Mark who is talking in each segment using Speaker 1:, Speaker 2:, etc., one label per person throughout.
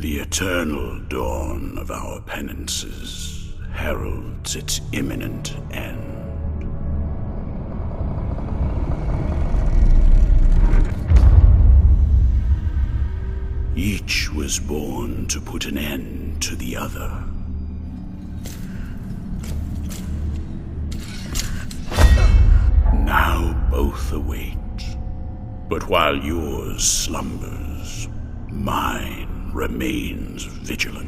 Speaker 1: The eternal dawn of our penances heralds its imminent end. Each was born to put an end to the other. Now both await, but while yours slumbers, mine remains vigilant.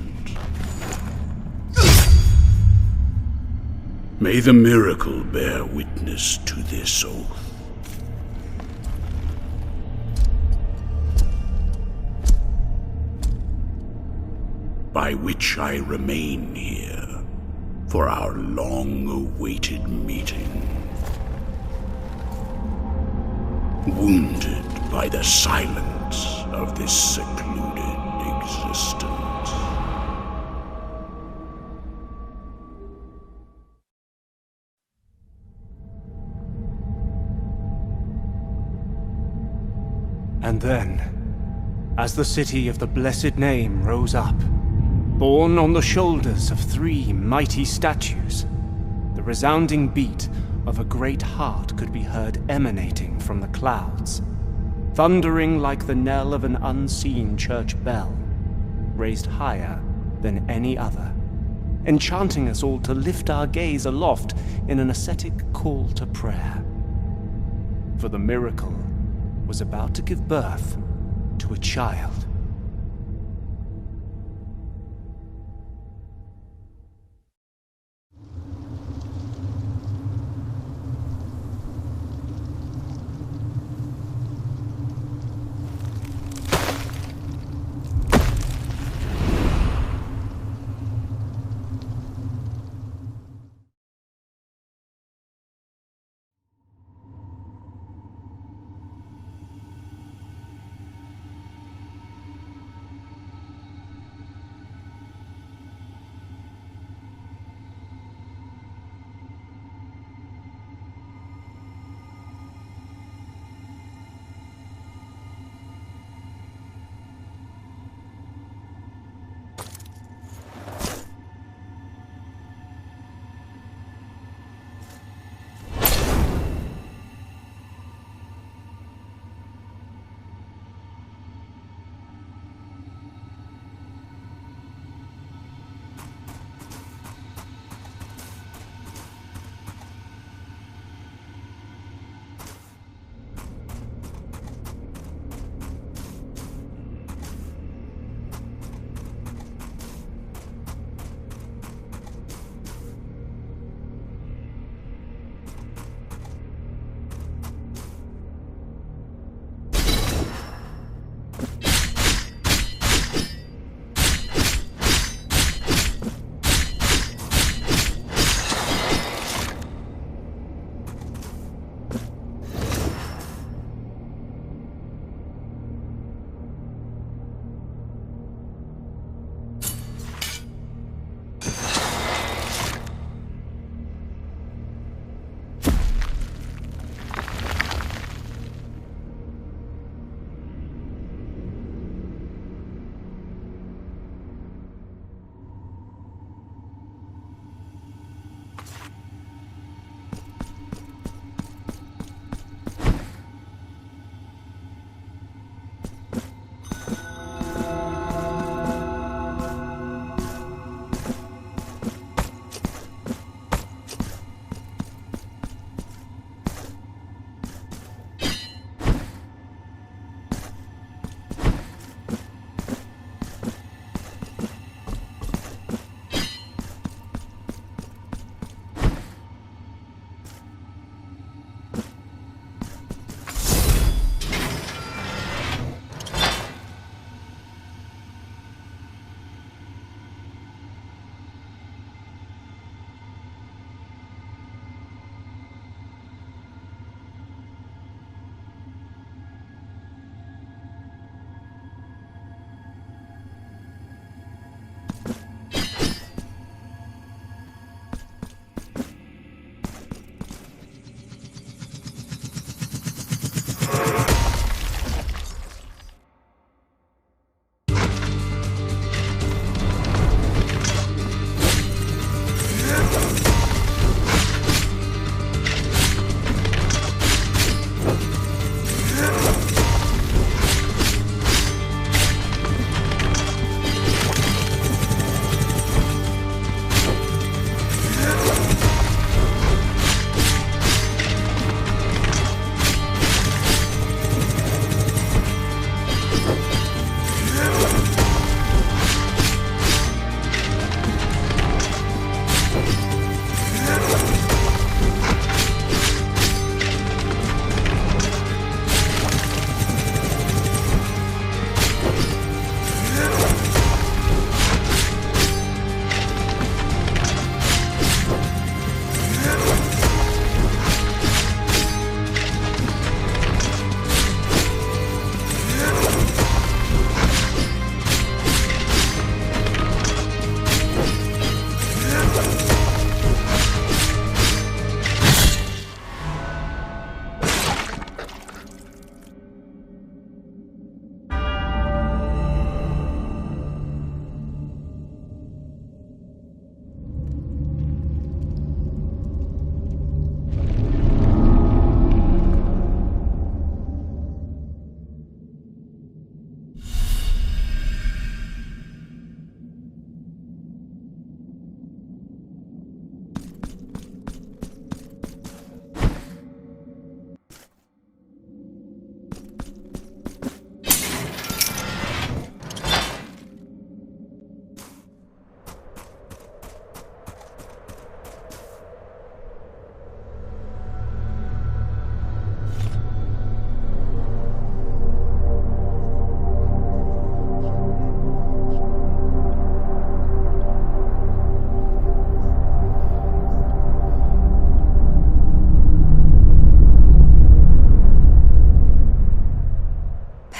Speaker 1: May the miracle bear witness to this oath. By which I remain here for our long-awaited meeting. Wounded by the silence of this secluded existence.
Speaker 2: And then, as the city of the blessed name rose up, borne on the shoulders of 3 mighty statues, the resounding beat of a great heart could be heard emanating from the clouds, thundering like the knell of an unseen church bell, raised higher than any other, enchanting us all to lift our gaze aloft in an ascetic call to prayer. For the miracle was about to give birth to a child.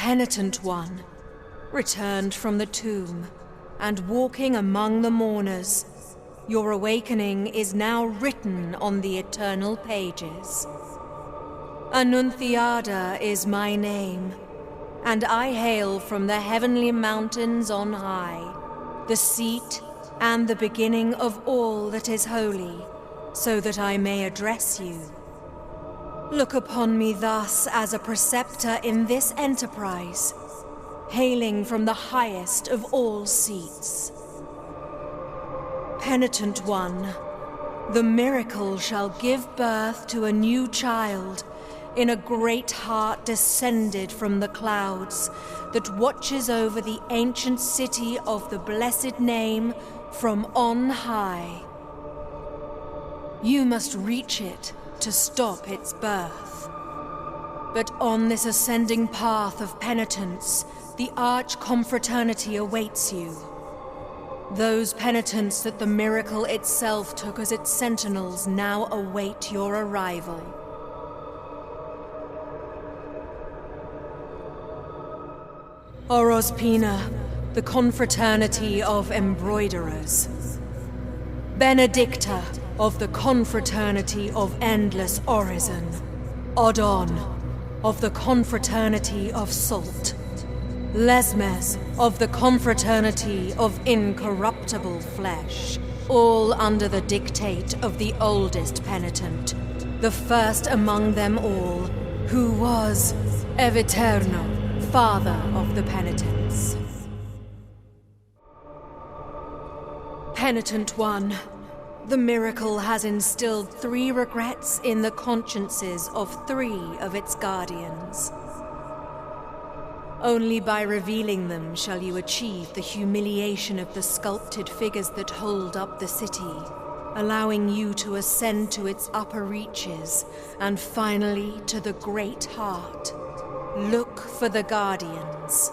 Speaker 3: Penitent one, returned from the tomb, and walking among the mourners, your awakening is now written on the eternal pages. Annunciada is my name, and I hail from the heavenly mountains on high, the seat and the beginning of all that is holy, so that I may address you. Look upon me thus as a preceptor in this enterprise, hailing from the highest of all seats. Penitent one, the miracle shall give birth to a new child in a great heart descended from the clouds that watches over the ancient city of the blessed name from on high. You must reach it to stop its birth. But on this ascending path of penitence, the arch-confraternity awaits you. Those penitents that the miracle itself took as its sentinels now await your arrival. Orospina, the confraternity of embroiderers. Benedicta, of the confraternity of endless orison. Odon, of the confraternity of salt. Lesmes, of the confraternity of incorruptible flesh, all under the dictate of the oldest penitent, the first among them all, who was Eviterno, father of the penitents. Penitent one, the miracle has instilled 3 regrets in the consciences of 3 of its guardians. Only by revealing them shall you achieve the humiliation of the sculpted figures that hold up the city, allowing you to ascend to its upper reaches, and finally to the great heart. Look for the guardians.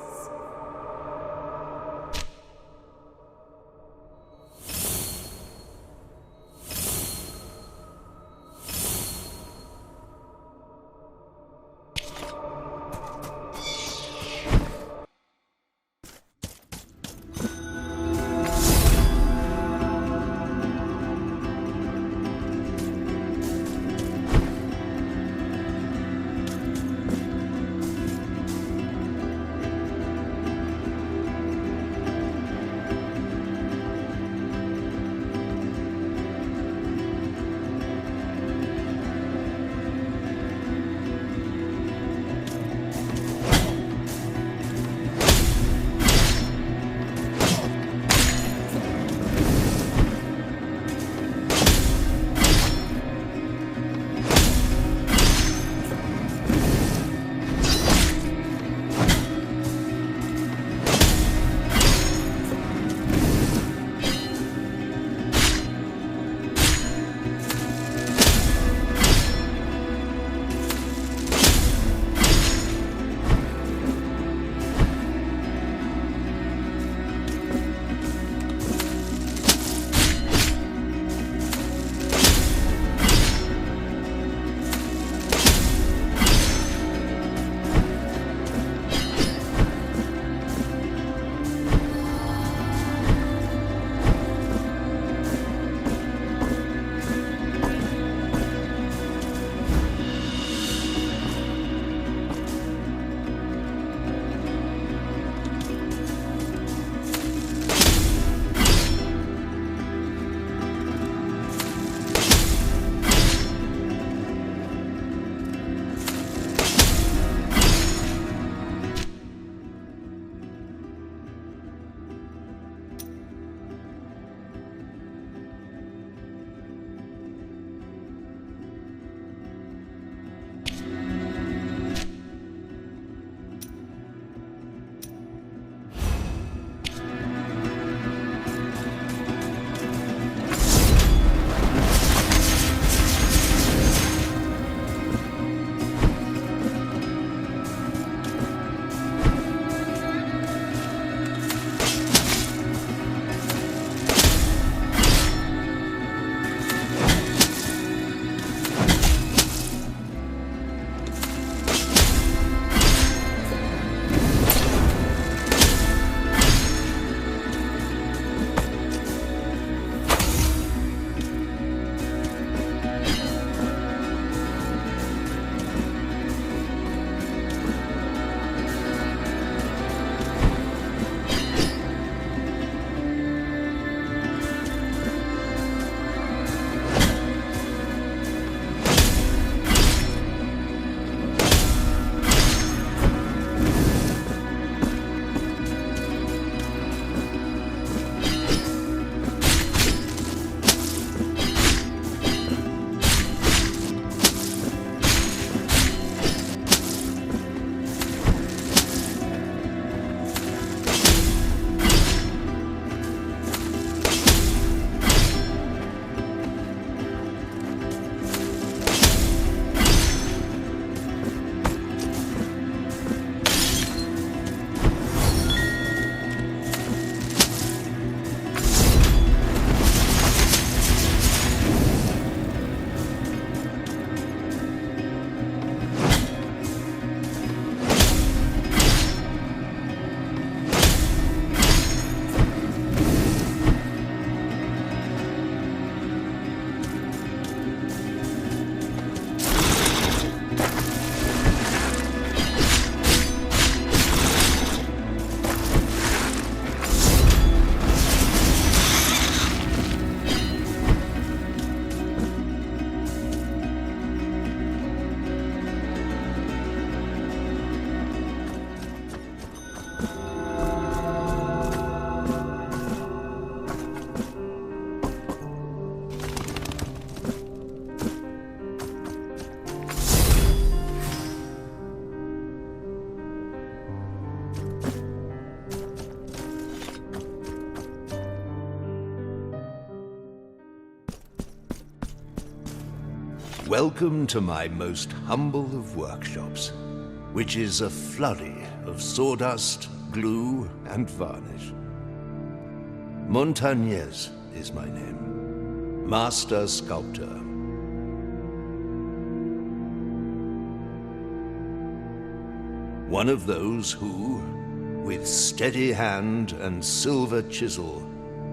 Speaker 4: Welcome to my most humble of workshops, which is a flurry of sawdust, glue, and varnish. Montagnez is my name, Master Sculptor. One of those who, with steady hand and silver chisel,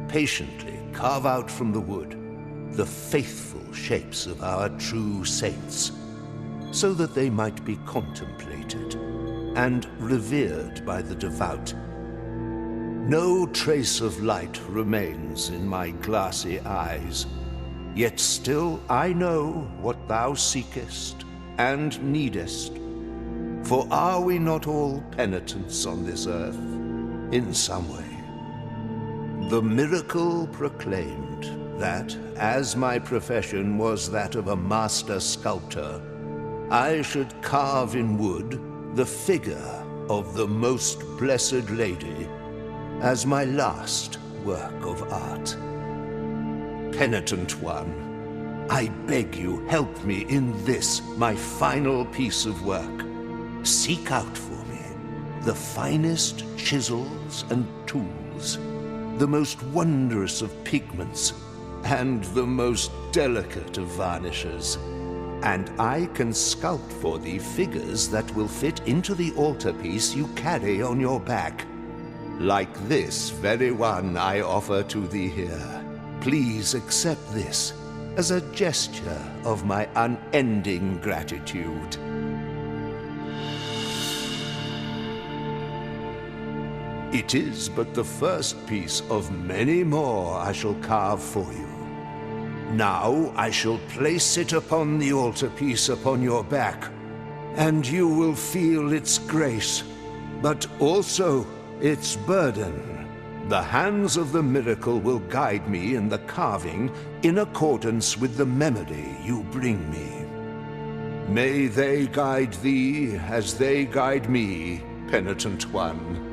Speaker 4: patiently carve out from the wood the faithful shapes of our true saints, so that they might be contemplated and revered by the devout. No trace of light remains in my glassy eyes, yet still I know what thou seekest and needest. For are we not all penitents on this earth, in some way? The miracle proclaimed that, as my profession was that of a master sculptor, I should carve in wood the figure of the Most Blessed Lady as my last work of art. Penitent one, I beg you help me in this, my final piece of work. Seek out for me the finest chisels and tools, the most wondrous of pigments, and the most delicate of varnishes, and I can sculpt for thee figures that will fit into the altarpiece you carry on your back, like this very one I offer to thee here. Please accept this as a gesture of my unending gratitude. It is but the first piece of many more I shall carve for you. Now I shall place it upon the altarpiece upon your back, and you will feel its grace, but also its burden. The hands of the miracle will guide me in the carving in accordance with the memory you bring me. May they guide thee as they guide me, penitent one.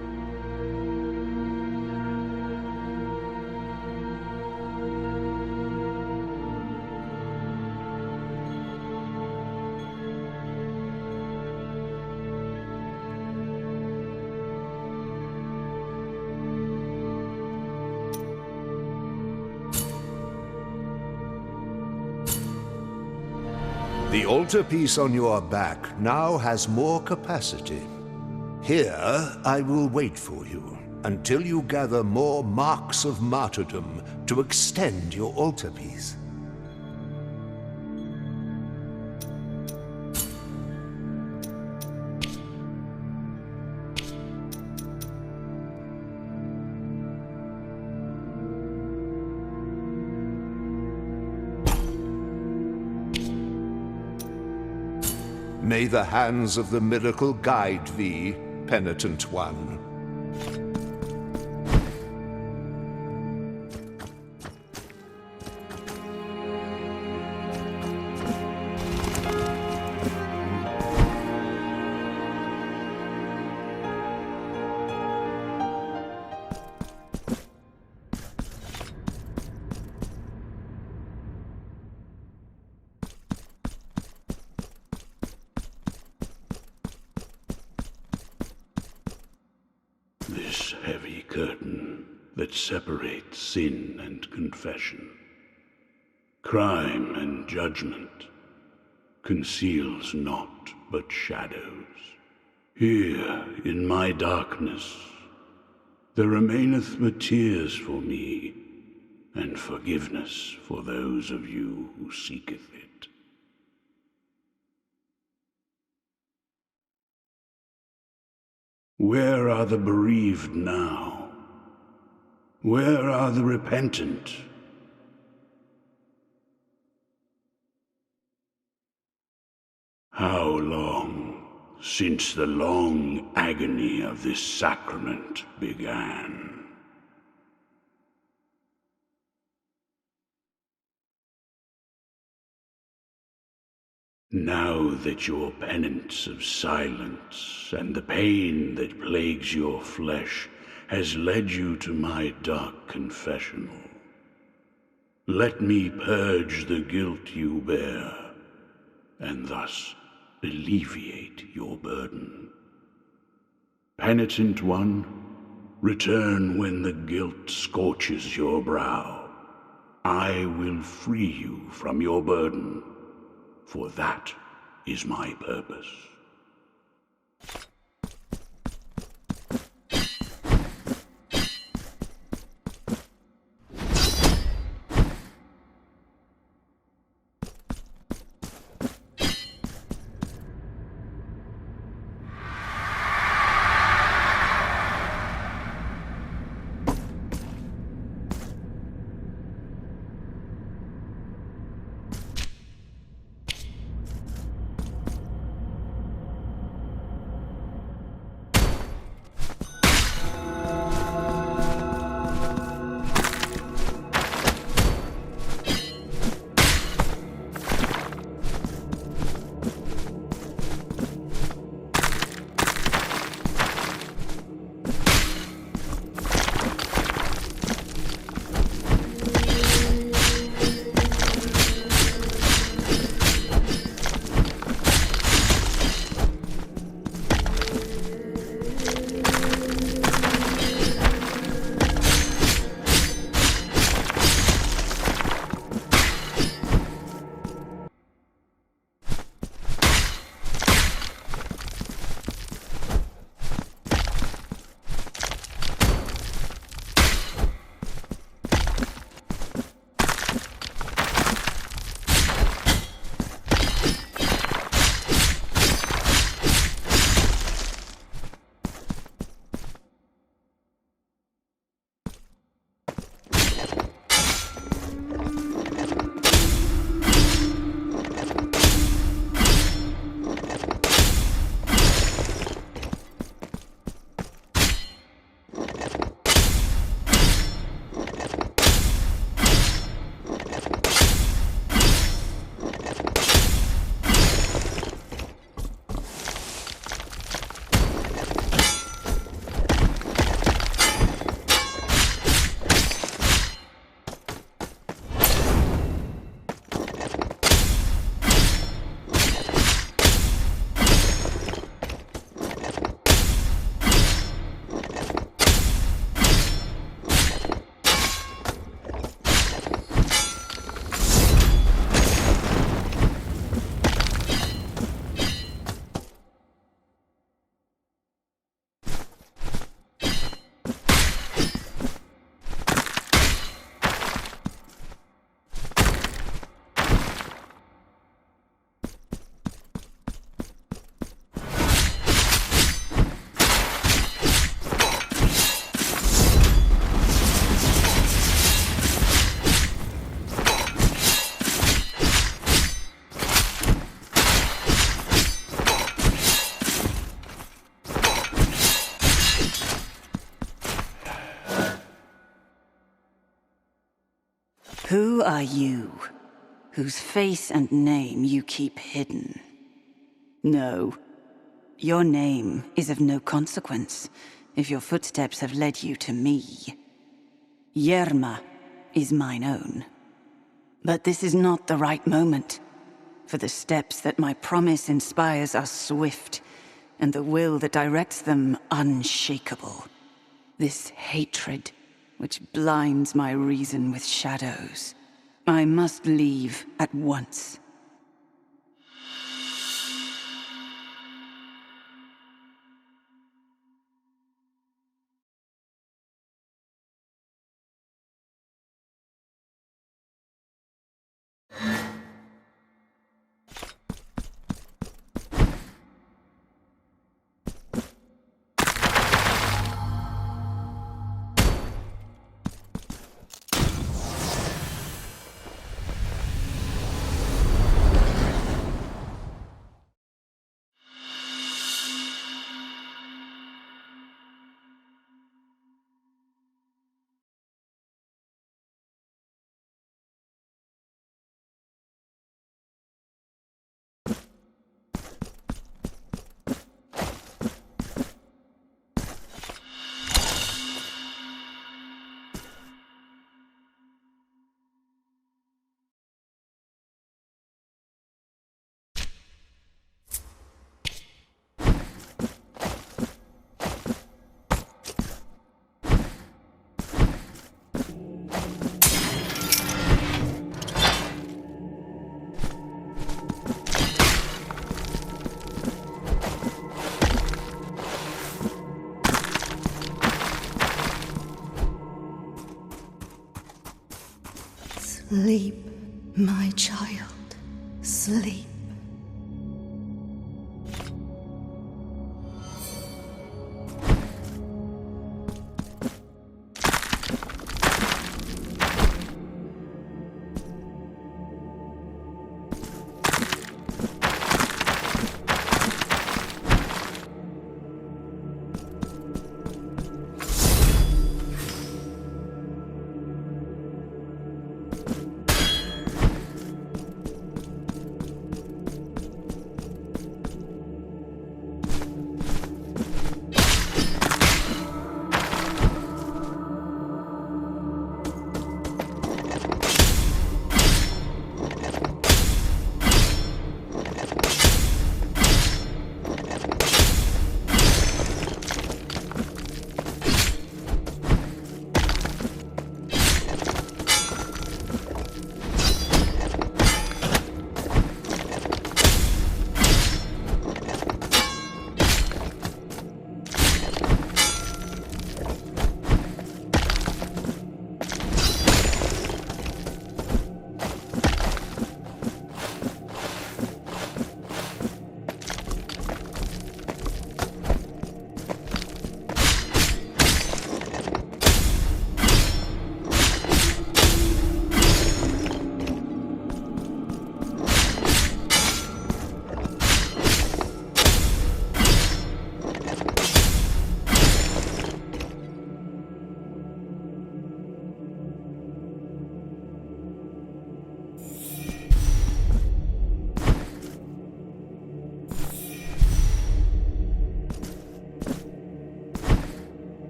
Speaker 4: The altarpiece on your back now has more capacity. Here I will wait for you until you gather more marks of martyrdom to extend your altarpiece. May the hands of the miracle guide thee, penitent one.
Speaker 1: This heavy curtain that separates sin and confession, crime and judgment, conceals naught but shadows. Here in my darkness there remaineth but tears for me, and forgiveness for those of you who seeketh it. Where are the bereaved now? Where are the repentant? How long since the long agony of this sacrament began? Now that your penance of silence and the pain that plagues your flesh has led you to my dark confessional, let me purge the guilt you bear and thus alleviate your burden. Penitent one, return when the guilt scorches your brow. I will free you from your burden, for that is my purpose.
Speaker 5: Who are you, whose face and name you keep hidden? No, your name is of no consequence if your footsteps have led you to me. Yerma is mine own. But this is not the right moment, for the steps that my promise inspires are swift, and the will that directs them unshakable. This hatred, which blinds my reason with shadows. I must leave at once.
Speaker 6: Sleep, my child. Sleep.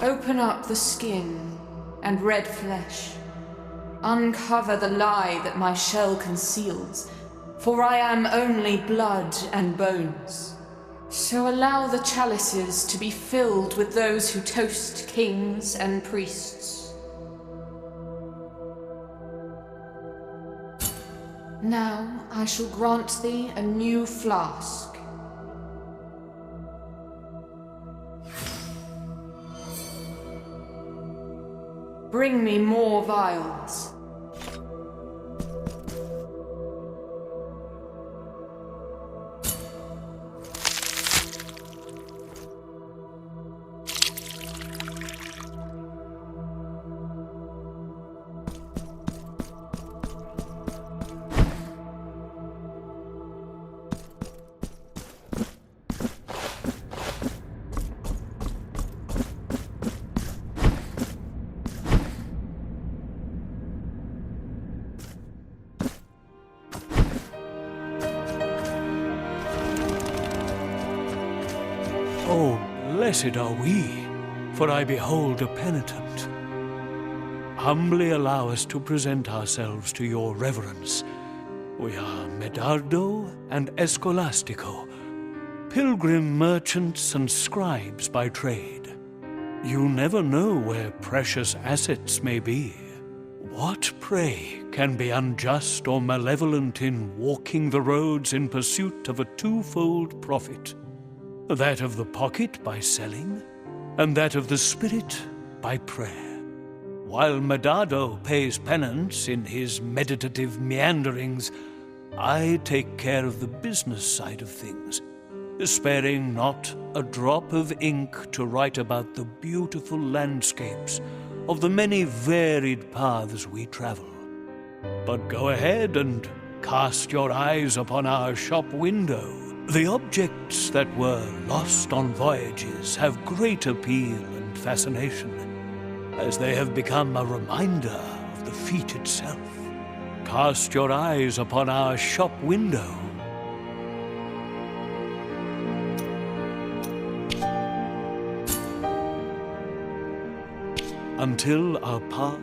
Speaker 7: Open up the skin and red flesh. Uncover the lie that my shell conceals, for I am only blood and bones. So allow the chalices to be filled with those who toast kings and priests. Now I shall grant thee a new flask. Bring me more vials.
Speaker 8: Oh, blessed are we, for I behold a penitent. Humbly allow us to present ourselves to your reverence. We are Medardo and Escolastico, pilgrim merchants and scribes by trade. You never know where precious assets may be. What, pray, can be unjust or malevolent in walking the roads in pursuit of a twofold profit? That of the pocket by selling, and that of the spirit by prayer. While Medardo pays penance in his meditative meanderings, I take care of the business side of things, sparing not a drop of ink to write about the beautiful landscapes of the many varied paths we travel. But go ahead and cast your eyes upon our shop window. The objects that were lost on voyages have great appeal and fascination, as they have become a reminder of the feat itself. Cast your eyes upon our shop window. Until our paths